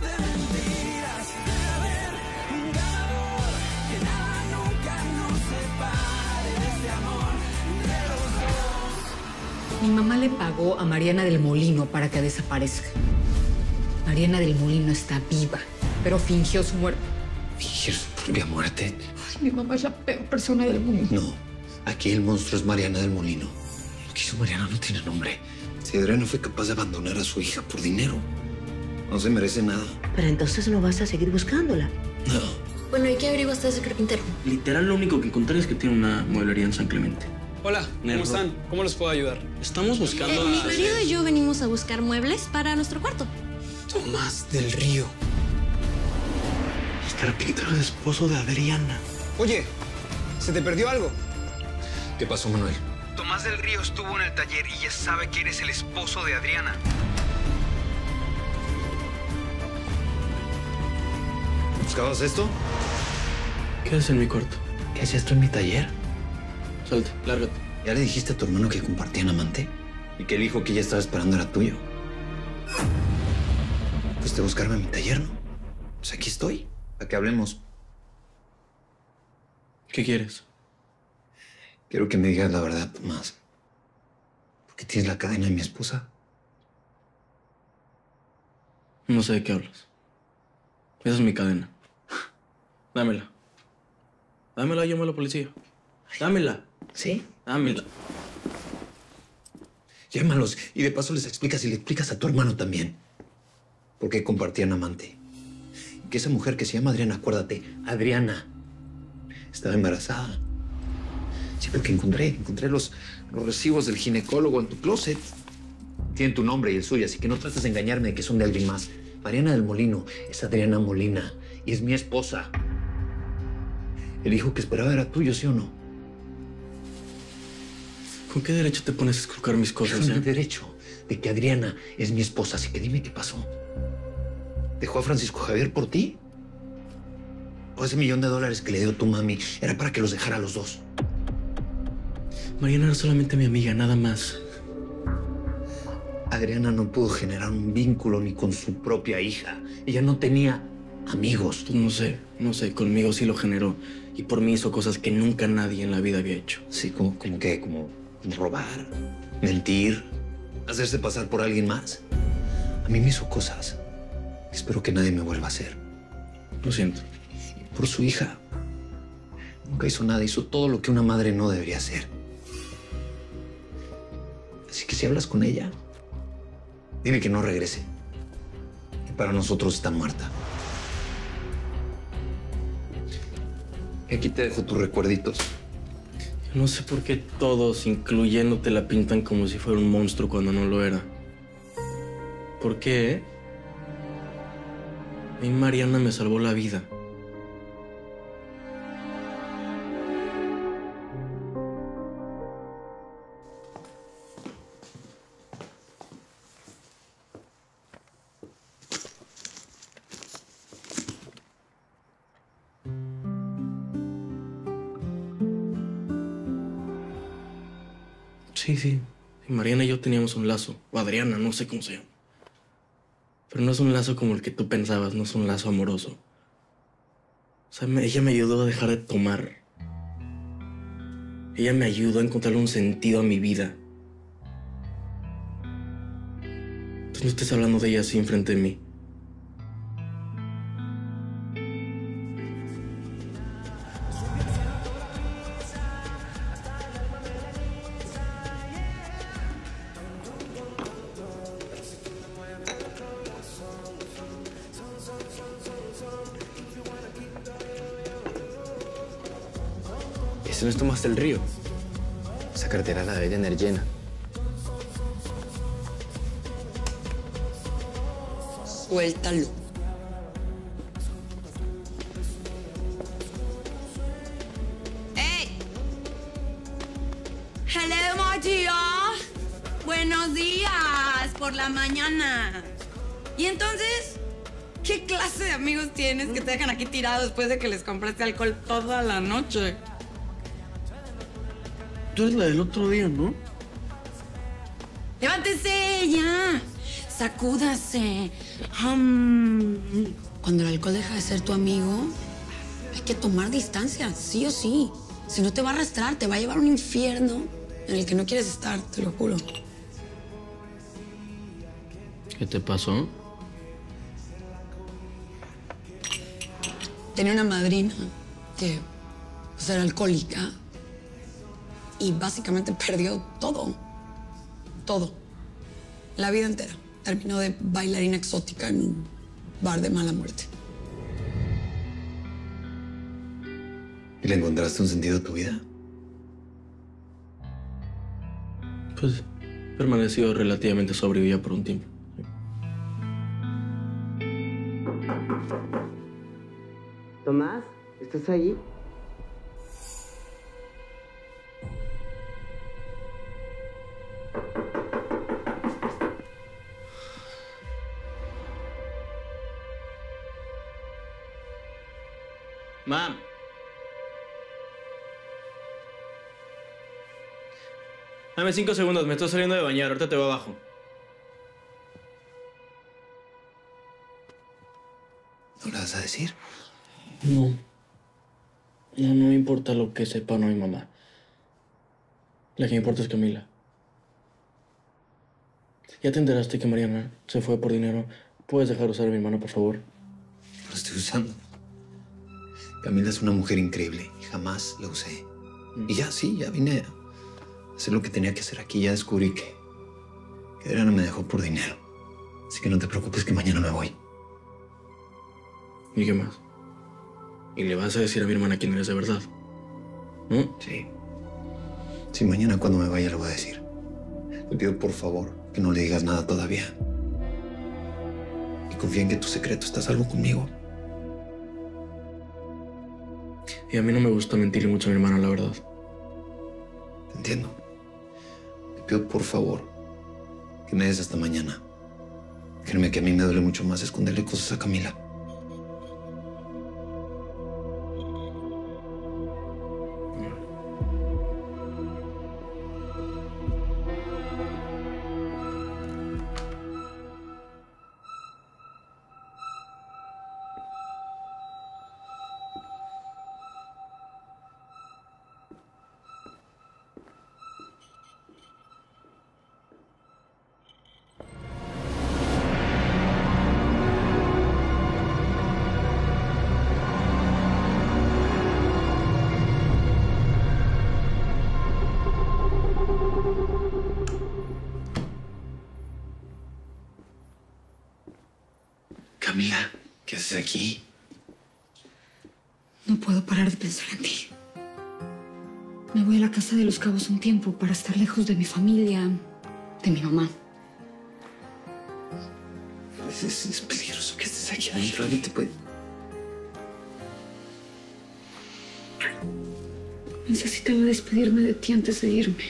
de mentiras. Debe haber un ganador, que nada nunca nos separe de este amor entre los dos. Mi mamá le pagó a Mariana del Molino para que desaparezca. Mariana del Molino está viva, pero fingió su muerte. ¿Fingir su propia muerte? Ay, mi mamá es la peor persona del mundo. No, aquí el monstruo es Mariana del Molino. Lo que hizo Mariana no tiene nombre. Si Adriana fue capaz de abandonar a su hija por dinero, no se merece nada. Pero entonces no vas a seguir buscándola. No. Bueno, ¿y qué averiguaste de ese carpintero? Literal, lo único que encontré es que tiene una mueblería en San Clemente. Hola, ¿cómo están? ¿Cómo les puedo ayudar? Estamos buscando Mi marido y yo venimos a buscar muebles para nuestro cuarto. Tomás del Río. El carpintero es esposo de Adriana. Oye, ¿se te perdió algo? ¿Qué pasó, Manuel? Tomás del Río estuvo en el taller y ya sabe que eres el esposo de Adriana. ¿Buscabas esto? ¿Qué haces en mi cuarto? ¿Qué hacías tú en mi taller? Salte, lárgate. ¿Ya le dijiste a tu hermano que compartían amante? ¿Y que el hijo que ella estaba esperando era tuyo? Fuiste a buscarme a mi taller, ¿no? Pues aquí estoy, para que hablemos. ¿Qué quieres? Quiero que me digas la verdad, Tomás. ¿Por qué tienes la cadena de mi esposa? No sé de qué hablas. Esa es mi cadena. Dámela. Dámela, llamo a la policía. Dámela. ¿Sí? Dámela. Llámalos y de paso les explicas y le explicas a tu hermano también. ¿Por qué compartían amante? Que esa mujer que se llama Adriana, acuérdate, Adriana, estaba embarazada. Sí, porque encontré los recibos del ginecólogo en tu closet. Tienen tu nombre y el suyo, así que no trates de engañarme de que son de alguien más. Mariana del Molino es Adriana Molina y es mi esposa. El hijo que esperaba era tuyo, ¿sí o no? ¿Con qué derecho te pones a esculcar mis cosas, Con el derecho de que Adriana es mi esposa, así que dime qué pasó. ¿Dejó a Francisco Javier por ti? ¿O ese $1,000,000 que le dio tu mami era para que los dejara a los dos? Mariana era solamente mi amiga, nada más. Adriana no pudo generar un vínculo ni con su propia hija. Ella no tenía amigos. Pues no sé, conmigo sí lo generó. Y por mí hizo cosas que nunca nadie en la vida había hecho. Sí, como robar, mentir, hacerse pasar por alguien más. A mí me hizo cosas que espero que nadie me vuelva a hacer. Lo siento. Y por su hija. Nunca hizo nada, hizo todo lo que una madre no debería hacer. Así que si hablas con ella, dile que no regrese. Que para nosotros está muerta. Y aquí te dejo tus recuerditos. No sé por qué todos, incluyéndote, la pintan como si fuera un monstruo cuando no lo era. ¿Por qué? A mí Mariana me salvó la vida. Sí. Mariana y yo teníamos un lazo. O Adriana, no sé cómo se llama. Pero no es un lazo como el que tú pensabas, no es un lazo amoroso. O sea, ella me ayudó a dejar de tomar. Ella me ayudó a encontrar un sentido a mi vida. Tú no estés hablando de ella así enfrente de mí. Ese no es Tomás del Río. Esa cartera la debe tener llena. Suéltalo. ¡Hey! ¡Hello, my dear! ¡Buenos días! Por la mañana. ¿Y entonces? ¿Qué clase de amigos tienes que te dejan aquí tirado después de que les compraste alcohol toda la noche? Tú eres la del otro día, ¿no? ¡Levántese ya! Sacúdase. Cuando el alcohol deja de ser tu amigo, hay que tomar distancia, sí o sí. Si no te va a arrastrar, te va a llevar a un infierno en el que no quieres estar, te lo juro. ¿Qué te pasó? Tenía una madrina que pues, era alcohólica y básicamente perdió todo. Todo. La vida entera. Terminó de bailarina exótica en un bar de mala muerte. ¿Y le encontraste un sentido a tu vida? Pues permaneció relativamente sobrio ya por un tiempo. Tomás, ¿estás ahí? Mam. Dame 5 segundos, me estoy saliendo de bañar, ahorita te voy abajo. ¿No le vas a decir? No. No me importa lo que sepa o no mi mamá. La que me importa es Camila. ¿Ya te enteraste que Mariana se fue por dinero? ¿Puedes dejar de usar a mi hermano, por favor? No lo estoy usando. Camila es una mujer increíble y jamás la usé. Y ya, sí, ya vine a hacer lo que tenía que hacer aquí. Ya descubrí que Adriana me dejó por dinero. Así que no te preocupes que mañana me voy. ¿Y qué más? ¿Y le vas a decir a mi hermana quién eres de verdad? ¿No? Sí. Sí, mañana cuando me vaya le voy a decir. Te pido por favor que no le digas nada todavía. Y confía en que tu secreto está a salvo conmigo. Y a mí no me gusta mentirle mucho a mi hermana, la verdad. Te entiendo. Te pido por favor que me des hasta mañana. Créeme que a mí me duele mucho más esconderle cosas a Camila. Camila, ¿qué haces aquí? No puedo parar de pensar en ti. Me voy a la casa de Los Cabos un tiempo para estar lejos de mi familia, de mi mamá. Es peligroso que estés aquí adentro. Alguien te puede... Necesitaba despedirme de ti antes de irme.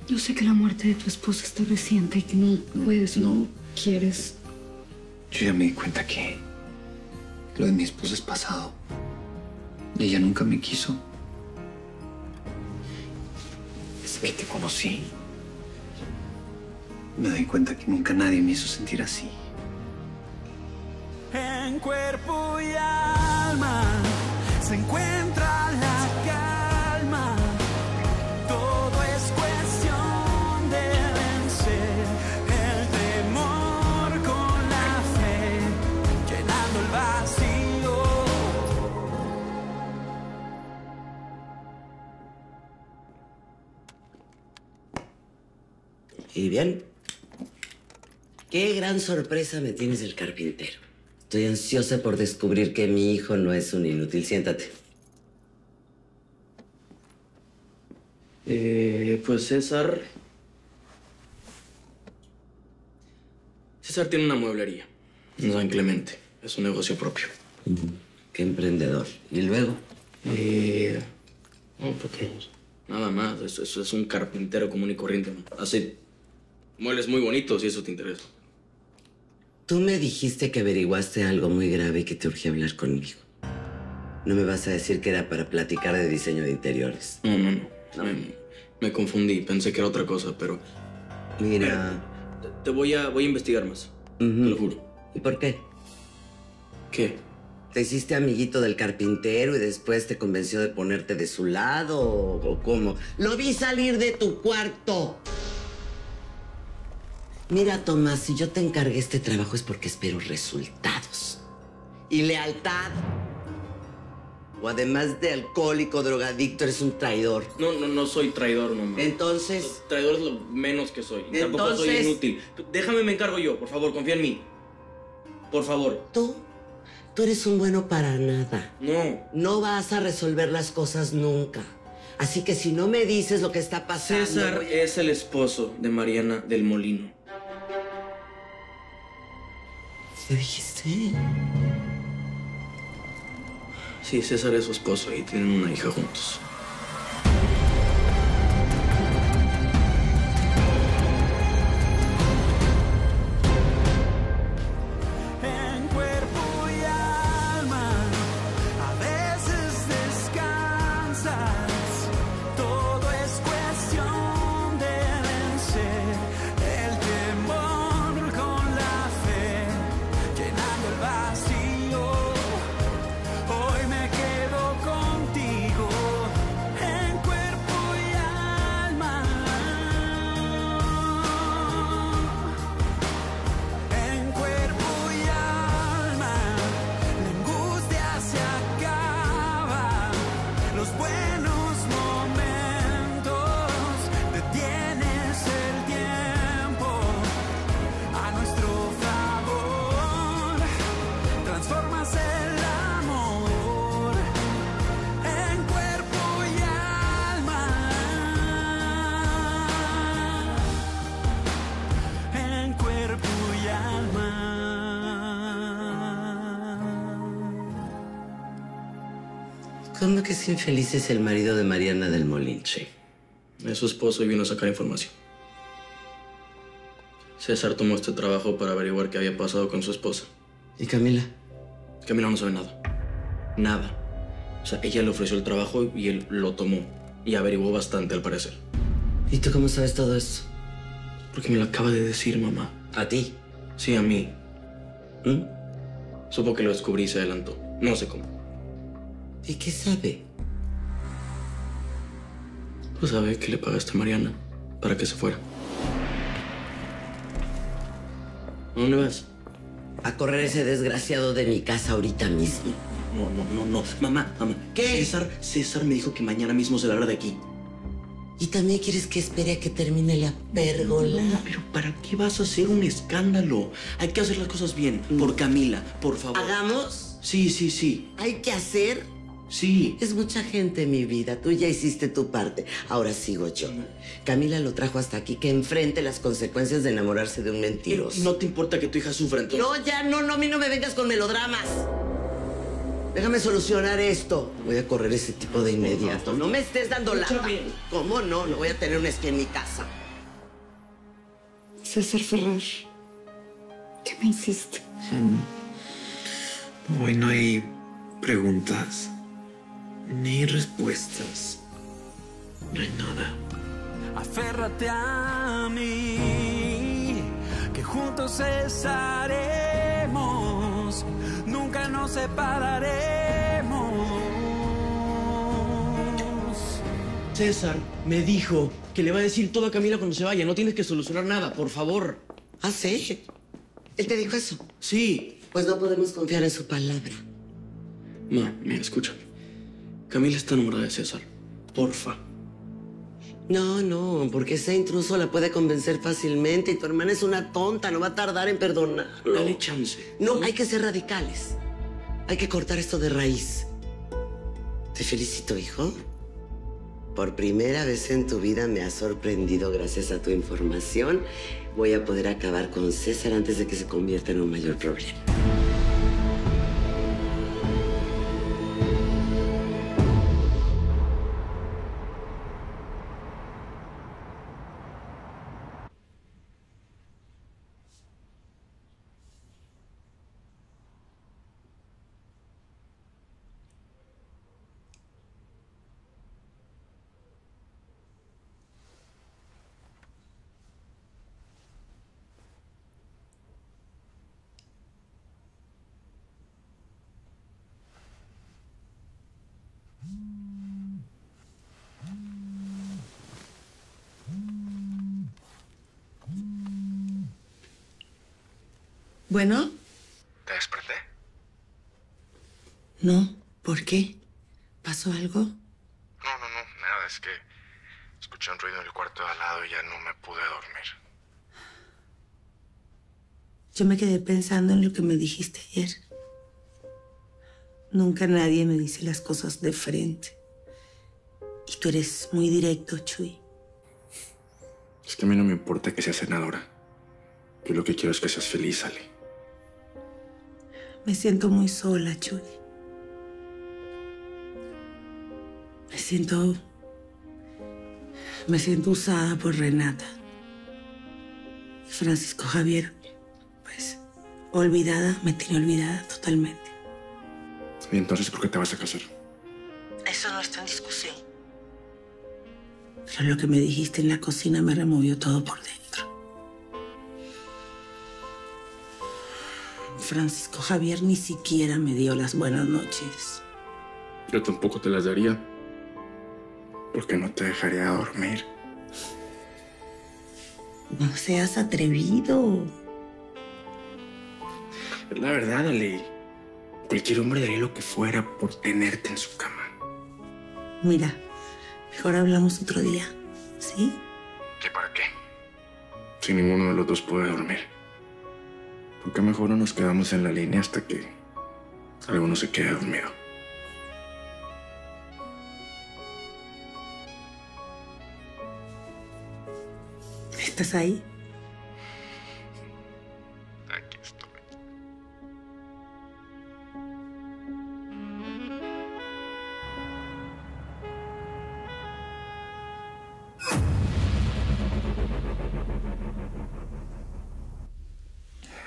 Yo sé que la muerte de tu esposa está reciente y que no puedes, no quieres. Yo ya me di cuenta que lo de mi esposa es pasado. Y ella nunca me quiso. Desde que te conocí, me doy cuenta que nunca nadie me hizo sentir así. En cuerpo y alma se encuentra la calma. Todo es cuestión de vencer el temor con la fe, llenando el vacío. Y bien, qué gran sorpresa me tienes del carpintero. Estoy ansiosa por descubrir que mi hijo no es un inútil. Siéntate. Pues César tiene una mueblería en San Clemente. Es un negocio propio. Qué emprendedor. ¿Y luego? No, pues nada más. Eso es un carpintero común y corriente, ¿no? Hace muebles muy bonitos y eso te interesa. Tú me dijiste que averiguaste algo muy grave y que te urgía hablar conmigo. No me vas a decir que era para platicar de diseño de interiores. No. Me confundí. Pensé que era otra cosa, pero... Mira, te voy a investigar más. Te lo juro. ¿Y por qué? ¿Qué? ¿Te hiciste amiguito del carpintero y después te convenció de ponerte de su lado o cómo? ¡Lo vi salir de tu cuarto! Mira, Tomás, si yo te encargué este trabajo es porque espero resultados. Y lealtad. O además de alcohólico, drogadicto, eres un traidor. No soy traidor, mamá. Entonces... Traidor es lo menos que soy. Tampoco soy inútil. Déjame, me encargo yo. Por favor, confía en mí. Por favor. Tú eres un bueno para nada. No. No vas a resolver las cosas nunca. Así que si no me dices lo que está pasando... César es el esposo de Mariana del Molino. ¿Qué dijiste? Sí, César es su esposo y tienen una hija juntos. En cuerpo y alma, a veces descansas. Todo es cuestión de vencer el temor con la fe, llenando el vacío. Hoy me quedo contigo en cuerpo y alma. En cuerpo y alma, la angustia se acaba. Los buenos momentos, detienes el tiempo a nuestro favor. Transformas el amor en cuerpo y alma. En cuerpo y alma. ¿Cómo que es infeliz es el marido de Mariana del Molino? Sí. Es su esposo y vino a sacar información. César tomó este trabajo para averiguar qué había pasado con su esposa. ¿Y Camila? Camila no sabe nada. Nada. O sea, ella le ofreció el trabajo y él lo tomó. Y averiguó bastante, al parecer. ¿Y tú cómo sabes todo esto? Porque me lo acaba de decir, mamá. ¿A ti? Sí, a mí. Supo que lo descubrí y se adelantó. No sé cómo. ¿Y qué sabe? Pues sabe que le pagaste a Mariana para que se fuera. ¿A dónde vas? A correr ese desgraciado de mi casa ahorita mismo. No. Mamá. ¿Qué? César me dijo que mañana mismo se larga de aquí. ¿Y también quieres que espere a que termine la pérgola? No, pero ¿para qué vas a hacer un escándalo? Hay que hacer las cosas bien. Por Camila, por favor. ¿Hagamos? Sí. ¿Hay que hacer? Sí. Es mucha gente, mi vida. Tú ya hiciste tu parte. Ahora sigo yo. Camila lo trajo hasta aquí, que enfrente las consecuencias de enamorarse de un mentiroso. ¿No te importa que tu hija sufra entonces? No, ya no, a mí no me vengas con melodramas. Déjame solucionar esto. Voy a correr ese tipo de inmediato. No me estés dando lata. ¿Cómo no? No voy a tener un espía en mi casa. César Ferrer, ¿qué me hiciste? Hoy no hay preguntas ni respuestas. No hay nada. Aférrate a mí, que juntos estaremos, nunca nos separaremos. César me dijo que le va a decir todo a Camila cuando se vaya. No tienes que solucionar nada, por favor. ¿Ah, sí? ¿Él te dijo eso? Sí. Pues no podemos confiar en su palabra. Ma, mira, escúchame. Camila está enamorada de César. Porfa. No, porque ese intruso la puede convencer fácilmente y tu hermana es una tonta, no va a tardar en perdonarlo. Dale chance. No, hay que ser radicales. Hay que cortar esto de raíz. Te felicito, hijo. Por primera vez en tu vida me has sorprendido gracias a tu información. Voy a poder acabar con César antes de que se convierta en un mayor problema. Bueno. ¿Te desperté? No, ¿por qué? ¿Pasó algo? No, nada, es que escuché un ruido en el cuarto de al lado y ya no me pude dormir. Yo me quedé pensando en lo que me dijiste ayer. Nunca nadie me dice las cosas de frente. Y tú eres muy directo, Chuy. Es que a mí no me importa que seas senadora. Yo lo que quiero es que seas feliz, Ale. Me siento muy sola, Chuy. Me siento usada por Renata. Francisco Javier, pues, olvidada, me tiene olvidada totalmente. ¿Y entonces por qué te vas a casar? Eso no está en discusión. Pero lo que me dijiste en la cocina me removió todo por dentro. Francisco Javier ni siquiera me dio las buenas noches. Yo tampoco te las daría. Porque no te dejaría dormir. No seas atrevido. Es la verdad, Ale. Cualquier hombre daría lo que fuera por tenerte en su cama. Mira, mejor hablamos otro día, ¿sí? ¿Y para qué? Si ninguno de los dos puede dormir. ¿Por qué mejor no nos quedamos en la línea hasta que alguno se quede dormido? ¿Estás ahí? Aquí estoy.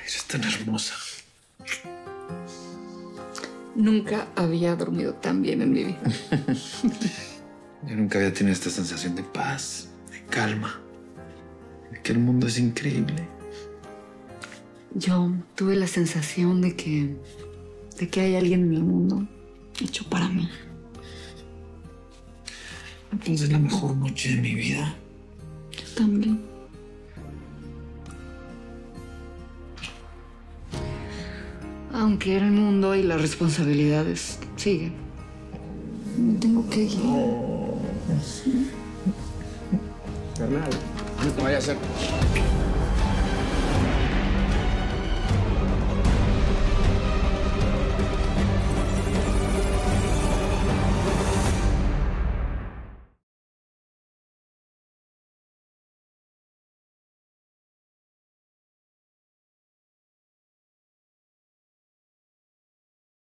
Eres tan hermosa. Nunca había dormido tan bien en mi vida. Yo nunca había tenido esta sensación de paz, de calma, de que el mundo es increíble. Yo tuve la sensación de que hay alguien en el mundo hecho para mí. Entonces la mejor noche de mi vida. Yo también. Aunque el mundo y las responsabilidades siguen. Me tengo que ir. Carnal, no te vayas a hacer.